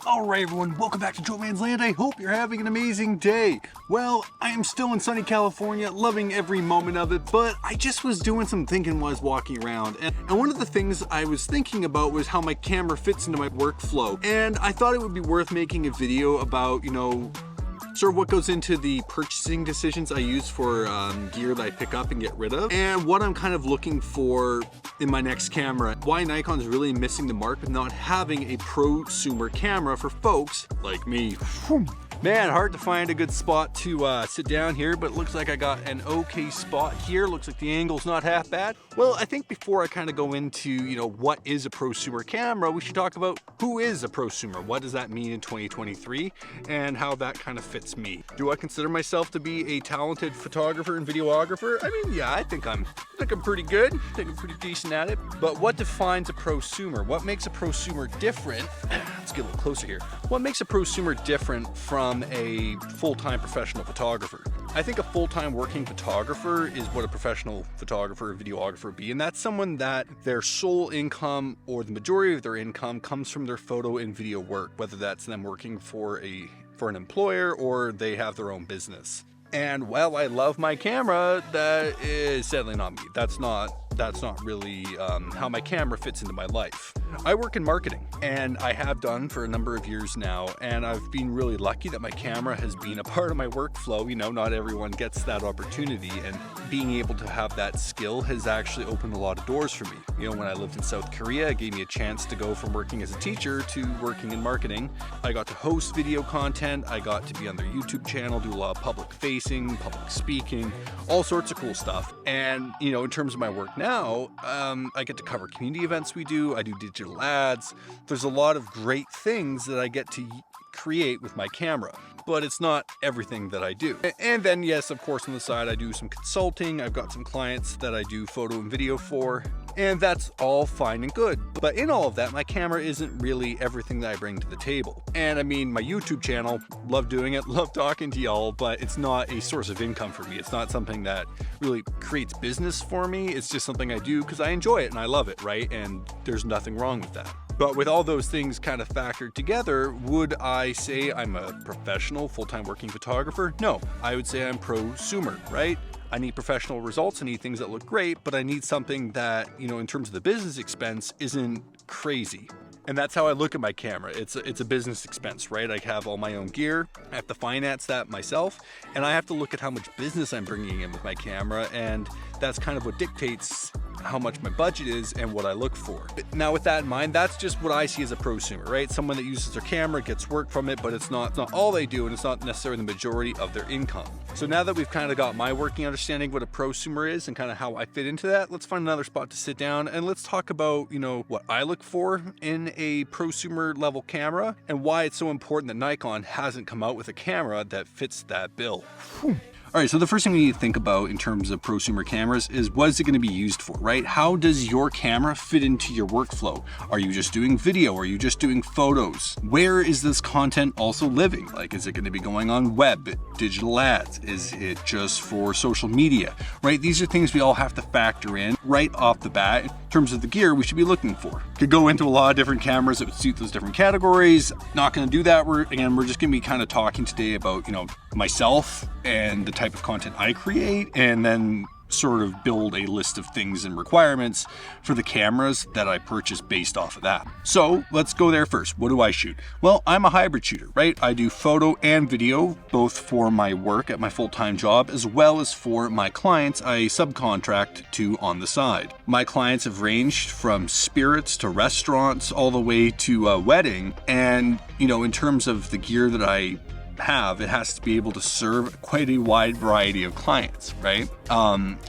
Alright everyone, welcome back to Joe Man's Land. I hope you're having an amazing day. Well, I am still in sunny California, loving every moment of it, but I just was doing some thinking while I was walking around. And one of the things I was thinking about was how my camera fits into my workflow. And I thought it would be worth making a video about, sort of what goes into the purchasing decisions I use for gear that I pick up and get rid of, and what I'm kind of looking for in my next camera. Why Nikon's really missing the mark with not having a prosumer camera for folks like me. Man, hard to find a good spot to sit down here, but it looks like I got an okay spot here. Looks like the angle's not half bad. Well, I think before I kind of go into, what is a prosumer camera, we should talk about who is a prosumer. What does that mean in 2023 and how that kind of fits me. Do I consider myself to be a talented photographer and videographer? I mean, yeah, I think I'm pretty good. I think I'm pretty decent at it. But what defines a prosumer? What makes a prosumer different? Let's get a little closer here. What makes a prosumer different from a full-time professional photographer? I think a full-time working photographer is what a professional photographer or videographer would be, and that's someone that their sole income or the majority of their income comes from their photo and video work, whether that's them working for an employer or they have their own business. And while I love my camera, that is sadly not me. That's not really how my camera fits into my life. I work in marketing, and I have done for a number of years now, and I've been really lucky that my camera has been a part of my workflow. Not everyone gets that opportunity, and being able to have that skill has actually opened a lot of doors for me. When I lived in South Korea, it gave me a chance to go from working as a teacher to working in marketing. I got to host video content, I got to be on their YouTube channel, do a lot of public facing, public speaking, all sorts of cool stuff. And in terms of my work now, I get to cover community events we do, I do digital ads. There's a lot of great things that I get to create with my camera, but it's not everything that I do. And then yes, of course, on the side, I do some consulting. I've got some clients that I do photo and video for, and that's all fine and good. But in all of that, my camera isn't really everything that I bring to the table. And I mean, my YouTube channel, love doing it, love talking to y'all, but it's not a source of income for me. It's not something that really creates business for me. It's just something I do because I enjoy it and I love it, right? And there's nothing wrong with that. But with all those things kind of factored together, would I say I'm a professional full-time working photographer? No, I would say I'm prosumer, right? I need professional results, I need things that look great, but I need something that, in terms of the business expense, isn't crazy. And that's how I look at my camera. It's a business expense, right? I have all my own gear, I have to finance that myself, and I have to look at how much business I'm bringing in with my camera, and that's kind of what dictates how much my budget is and what I look for. Now with that in mind, that's just what I see as a prosumer, right? Someone that uses their camera, gets work from it, but it's not all they do, and it's not necessarily the majority of their income. So now that we've kind of got my working understanding what a prosumer is and kind of how I fit into that, let's find another spot to sit down and let's talk about, what I look for in a prosumer level camera and why it's so important that Nikon hasn't come out with a camera that fits that bill. All right, so the first thing we need to think about in terms of prosumer cameras is what is it going to be used for, right? How does your camera fit into your workflow? Are you just doing video? Are you just doing photos? Where is this content also living? Like, is it going to be going on web, digital ads? Is it just for social media, right? These are things we all have to factor in right off the bat in terms of the gear we should be looking for. Could go into a lot of different cameras that would suit those different categories. Not going to do that. We're just going to be kind of talking today about, myself and the type of content I create, and then sort of build a list of things and requirements for the cameras that I purchase based off of that. So let's go there first. What do I shoot? Well, I'm a hybrid shooter, right? I do photo and video, both for my work at my full-time job, as well as for my clients I subcontract to on the side. My clients have ranged from spirits to restaurants, all the way to a wedding. And, in terms of the gear that I have, it has to be able to serve quite a wide variety of clients, right?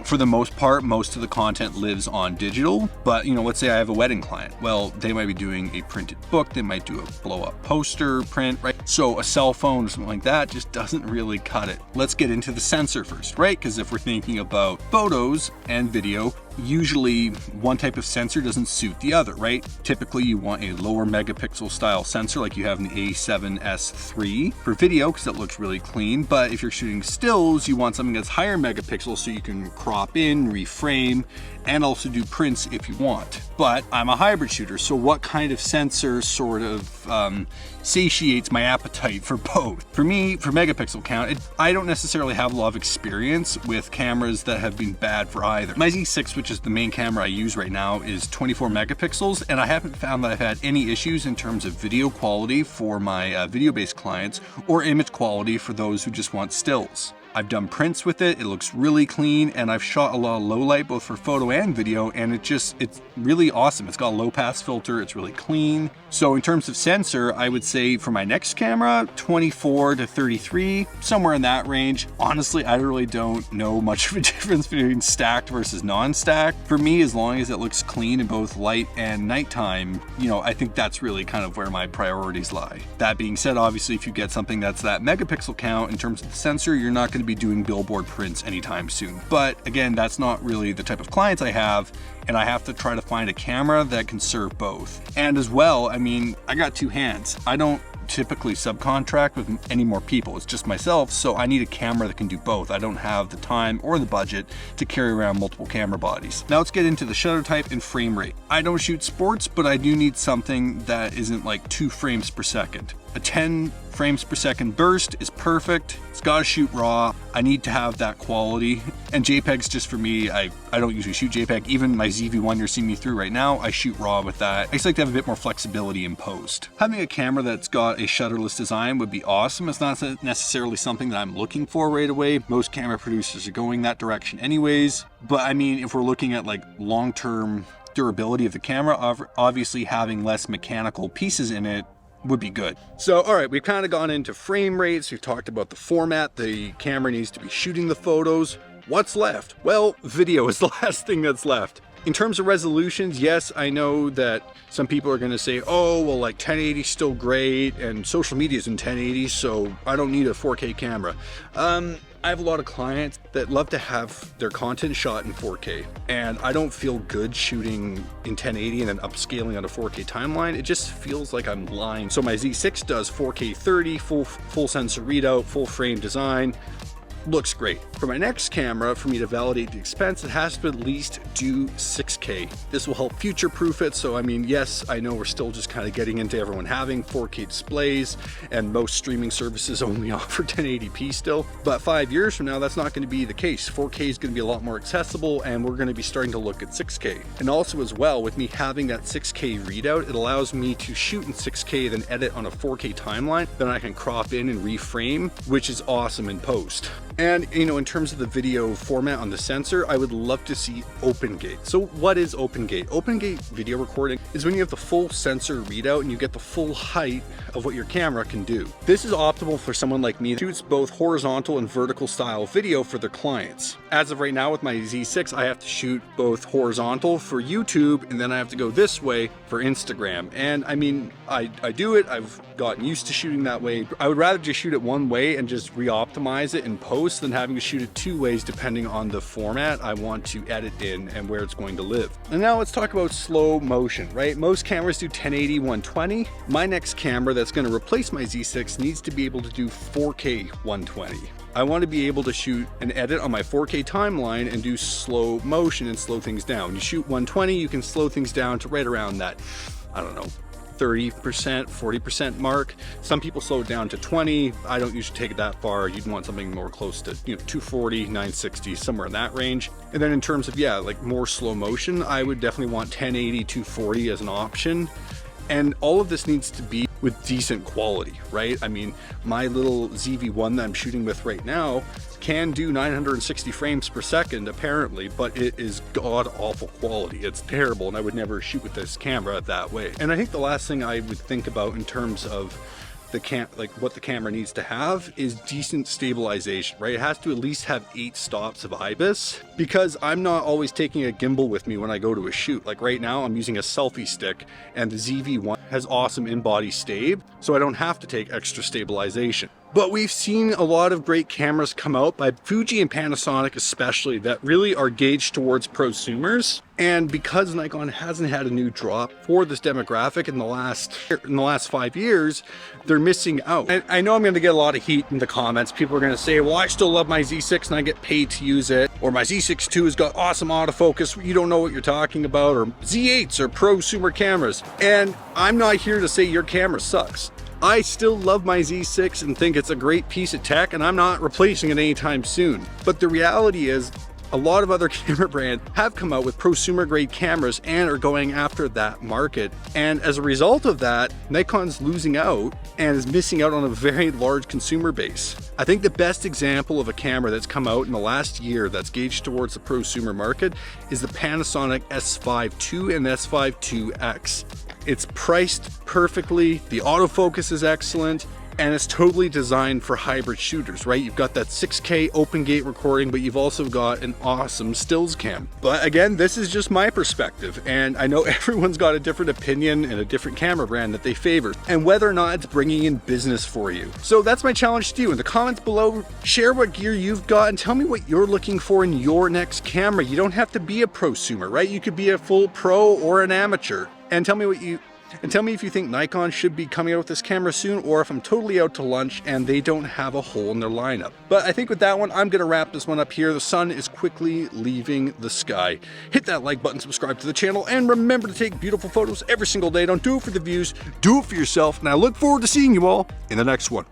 For the most part, most of the content lives on digital, but let's say I have a wedding client. Well, they might be doing a printed book, they might do a blow-up poster print, right? So a cell phone or something like that just doesn't really cut it. Let's get into the sensor first, right? Because if we're thinking about photos and video, usually one type of sensor doesn't suit the other, right? Typically you want a lower megapixel style sensor like you have in the A7III for video because it looks really clean. But if you're shooting stills, you want something that's higher megapixel so you can crop in, reframe, and also do prints if you want. But I'm a hybrid shooter, so what kind of sensor sort of satiates my appetite for both? For me, for megapixel count, I don't necessarily have a lot of experience with cameras that have been bad for either. My Z6, which is the main camera I use right now, is 24 megapixels, and I haven't found that I've had any issues in terms of video quality for my video-based clients or image quality for those who just want stills. I've done prints with it, it looks really clean, and I've shot a lot of low light both for photo and video, and it's really awesome. It's got a low pass filter, it's really clean. So in terms of sensor, I would say for my next camera, 24 to 33, somewhere in that range. Honestly, I really don't know much of a difference between stacked versus non-stacked. For me, as long as it looks clean in both light and nighttime, you know, I think that's really kind of where my priorities lie. That being said, obviously, if you get something that's that megapixel count in terms of the sensor, you're not going to be doing billboard prints anytime soon. But again, that's not really the type of clients I have, and I have to try to find a camera that can serve both. And as well, I mean, I got two hands. I don't typically subcontract with any more people. It's just myself, so I need a camera that can do both. I don't have the time or the budget to carry around multiple camera bodies. Now let's get into the shutter type and frame rate. I don't shoot sports, but I do need something that isn't like 2 frames per second. A 10 frames per second burst is perfect. It's gotta shoot raw. I need to have that quality. And JPEGs, just for me, I don't usually shoot JPEG. Even my ZV-1 you're seeing me through right now, I shoot raw with that. I just like to have a bit more flexibility in post. Having a camera that's got a shutterless design would be awesome. It's not necessarily something that I'm looking for right away. Most camera producers are going that direction anyways. But I mean, if we're looking at like long-term durability of the camera, obviously having less mechanical pieces in it would be good. So, all right, we've kind of gone into frame rates. We've talked about the format the camera needs to be shooting the photos. What's left? Well, video is the last thing that's left. In terms of resolutions, yes, I know that some people are going to say, oh, well, like 1080 is still great and social media is in 1080, so I don't need a 4K camera. I have a lot of clients that love to have their content shot in 4K, and I don't feel good shooting in 1080 and then upscaling on a 4K timeline. It just feels like I'm lying. So my Z6 does 4K 30, full sensor readout, full frame design. Looks great. For my next camera, for me to validate the expense, it has to at least do 6K. This will help future-proof it. So I mean, yes, I know we're still just kind of getting into everyone having 4K displays, and most streaming services only offer 1080p still. But 5 years from now, that's not going to be the case. 4K is going to be a lot more accessible, and we're going to be starting to look at 6K. And also as well, with me having that 6K readout, it allows me to shoot in 6K, then edit on a 4K timeline. Then I can crop in and reframe, which is awesome in post. And, you know, in terms of the video format on the sensor, I would love to see open gate. So what is open gate? Open gate video recording is when you have the full sensor readout and you get the full height of what your camera can do. This is optimal for someone like me that shoots both horizontal and vertical style video for their clients. As of right now with my Z6, I have to shoot both horizontal for YouTube, and then I have to go this way for Instagram. And I mean, I do it. I've gotten used to shooting that way. I would rather just shoot it one way and just re-optimize it in post than having to shoot it 2 ways depending on the format I want to edit in and where it's going to live. And now let's talk about slow motion, right? Most cameras do 1080, 120. My next camera that's going to replace my Z6 needs to be able to do 4K 120. I want to be able to shoot and edit on my 4K timeline and do slow motion and slow things down. When you shoot 120, you can slow things down to right around that, I don't know, 30%, 40% mark. Some people slow it down to 20. I don't usually take it that far. You'd want something more close to, you know, 240, 960, somewhere in that range. And then in terms of, yeah, like more slow motion, I would definitely want 1080, 240 as an option. And all of this needs to be with decent quality, right? I mean, my little ZV-1 that I'm shooting with right now can do 960 frames per second apparently, but it is god-awful quality. It's terrible, and I would never shoot with this camera that way. And I think the last thing I would think about in terms of what the camera needs to have is decent stabilization, right? It has to at least have 8 stops of IBIS, because I'm not always taking a gimbal with me when I go to a shoot. Like right now I'm using a selfie stick, and the ZV-1 has awesome in-body stab, so I don't have to take extra stabilization. But we've seen a lot of great cameras come out by Fuji and Panasonic especially that really are gauged towards prosumers. And because Nikon hasn't had a new drop for this demographic in the last 5 years, they're missing out. And I know I'm going to get a lot of heat in the comments. People are going to say, well, I still love my Z6 and I get paid to use it. Or my Z6 II has got awesome autofocus. You don't know what you're talking about. Or Z8s are prosumer cameras. And I'm not here to say your camera sucks. I still love my Z6 and think it's a great piece of tech, and I'm not replacing it anytime soon. But the reality is, a lot of other camera brands have come out with prosumer grade cameras and are going after that market. And as a result of that, Nikon's losing out and is missing out on a very large consumer base. I think the best example of a camera that's come out in the last year that's gauged towards the prosumer market is the Panasonic S5 II and S5 IIX. It's priced perfectly, the autofocus is excellent, and it's totally designed for hybrid shooters, right? You've got that 6K open gate recording, but you've also got an awesome stills cam. But again, this is just my perspective, and I know everyone's got a different opinion and a different camera brand that they favor, and whether or not it's bringing in business for you. So that's my challenge to you. In the comments below, share what gear you've got and tell me what you're looking for in your next camera. You don't have to be a prosumer, right? You could be a full pro or an amateur. And tell me if you think Nikon should be coming out with this camera soon, or if I'm totally out to lunch and they don't have a hole in their lineup. But I think with that one, I'm gonna wrap this one up here. The sun is quickly leaving the sky. Hit that like button, subscribe to the channel, and remember to take beautiful photos every single day. Don't do it for the views, do it for yourself. And I look forward to seeing you all in the next one.